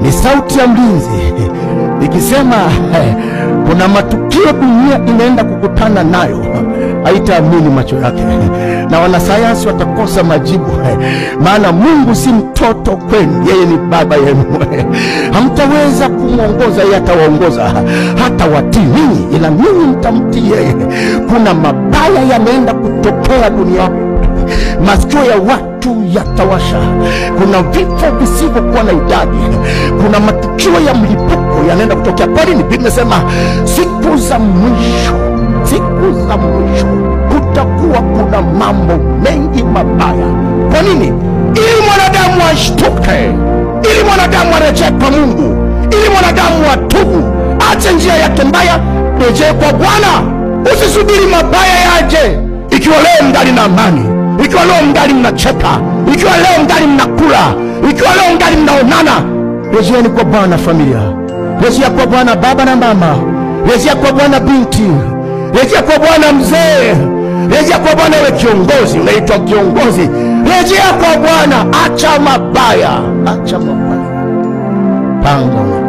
Ni sauti ya mlinzi ikisema kuna matukio dunia inaenda kukutana nayo, haitaamini macho yake, na wanasayansi watakosa majibu, maana Mungu si mtoto kwenu, yeye ni baba yenu. Hamtaweza kumwongoza, yeye atawaongoza, hata watii ninyi, ila ninyi mtamtii yeye. Kuna mabaya yanaenda kutokea duniani, masikio ya watu yatawasha, kuna vifo visivyokuwa na idadi, kuna matukio ya mlipuko yanaenda kutokea. Kwa nini? Biblia inasema siku za mwisho, siku za mwisho kutakuwa kuna mambo mengi mabaya. Kwa nini? Ili mwanadamu ashtuke, ili mwanadamu arejee kwa Mungu, ili mwanadamu atubu, ache njia yake mbaya, rejee kwa Bwana. Usisubiri mabaya yaje. Ikiwa leo mngali na amani, ikiwa leo mngali mnacheka, ikiwa leo mngali mnakula, ikiwa leo mngali mnaonana, rejeeni kwa Bwana familia, rejea kwa Bwana baba na mama, rejea kwa Bwana binti, rejea kwa Bwana mzee, rejea kwa Bwana wewe kiongozi, unaitwa kiongozi, rejea kwa Bwana. Acha mabaya, acha mabaya, panga